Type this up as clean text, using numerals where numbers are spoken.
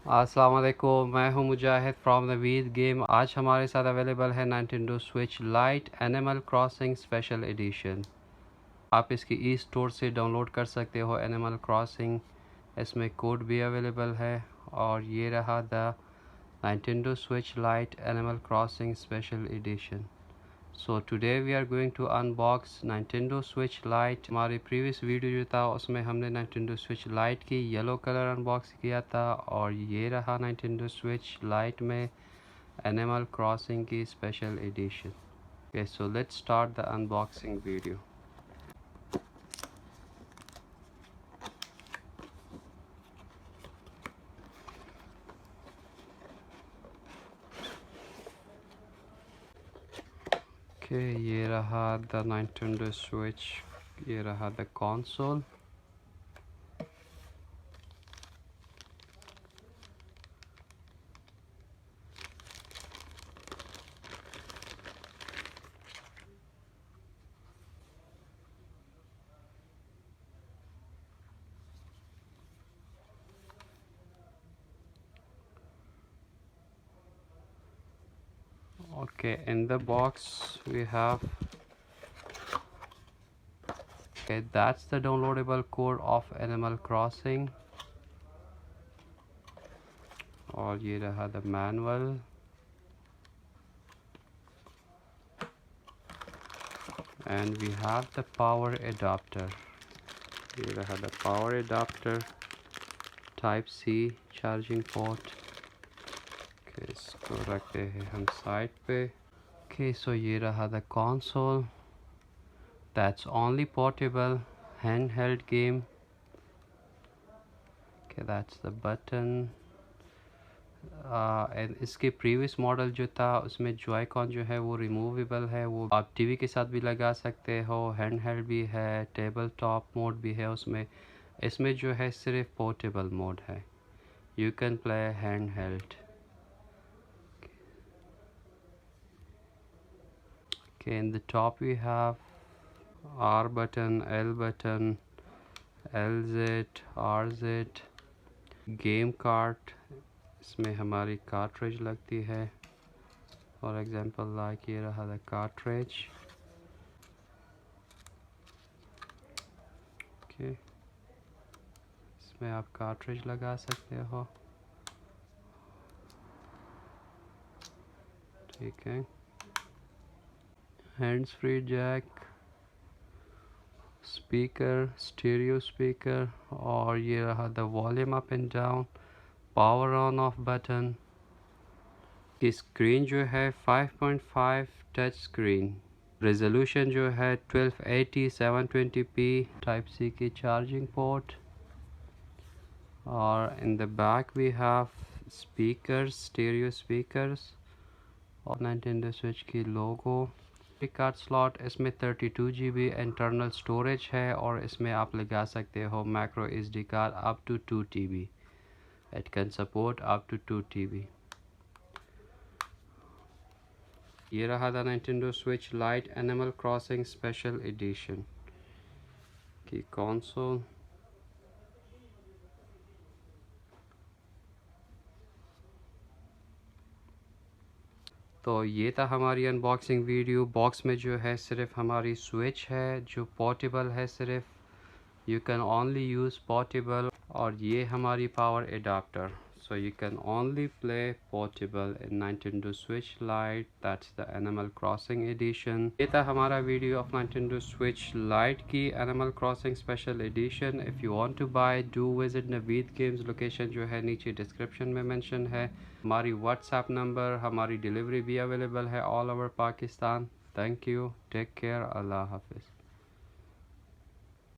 अस्सलाम वालेकुम, मैं हूं मुजाहिद फ्रॉम नवीद गेम। आज हमारे साथ अवेलेबल है Nintendo Switch Lite animal crossing special edition. आप इसकी ई स्टोर से डाउनलोड कर सकते हो एनिमल क्रॉसिंग। इसमें कोड भी अवेलेबल है। और ये रहा the Nintendo Switch Lite animal crossing special edition. So today we are going to unbox Nintendo Switch Lite। हमारी प्रीवियस वीडियो जो था उसमें हमने Nintendo Switch Lite की येलो कलर अनबॉक्स किया था, और ये रहा Nintendo Switch Lite में Animal Crossing की special edition. Okay, so let's start the unboxing video। Okay, ये रहा the Nintendo Switch, ये रहा the console। Okay, in the box we have, okay, that's the downloadable code of Animal Crossing। और ये रहा the manual। And we have the power adapter। ये रहा the power adapter, type C charging port। okay, इसको रखते हैं हम side पे। okay, so ये रहा the console, that's only portable handheld game। okay, that's the button। and इसके प्रीवियस मॉडल जो था उसमें जॉयकॉन जो है वो रिमूवेबल है, वो आप टीवी के साथ भी लगा सकते हो। हैंड हेल्ड भी है, टेबल टॉप मोड भी है उसमें। इसमें जो है सिर्फ पोर्टेबल मोड है, you can play hand held. okay, in the top we have R button, L button, LZ, RZ, game cart. इसमें हमारी कार्ट्रिज लगती है, फॉर एग्जांपल लाइक ये रहा द कार्ट्रिज। ओके, इसमें आप कार्ट्रिज लगा सकते हो। ठीक है, hands free jack, speaker, stereo speaker, और ये रहा the volume up and down, power on off button. की स्क्रीन जो है 5.5 टच स्क्रीन, रेजोल्यूशन जो है 1280 720p, टाइप सी की चार्जिंग पोर्ट। और in the back we have speakers, stereo speakers, और Nintendo Switch की लोगो। कार्ड स्लॉट, इसमें 32 GB इंटरनल स्टोरेज है, और इसमें आप लगा सकते हो macro SD card up to 2 TB। It can support up to 2 TB। ये रहा था Nintendo Switch Lite Animal Crossing Special Edition की कंसोल। तो ये था हमारी अनबॉक्सिंग वीडियो। बॉक्स में जो है सिर्फ हमारी स्विच है जो पोर्टेबल है, सिर्फ you can only use portable. और ये हमारी power adapter, so you can only play portable in Nintendo Switch Lite, that's the Animal Crossing edition। ये था हमारा video of Nintendo Switch Lite की Animal Crossing Special Edition। if you want to buy, do visit Naveed Games, location जो है नीचे description में mention है। हमारी व्हाट्सएप नंबर, हमारी डिलीवरी भी अवेलेबल है all over Pakistan. Thank you, take care, Allah हाफिज़।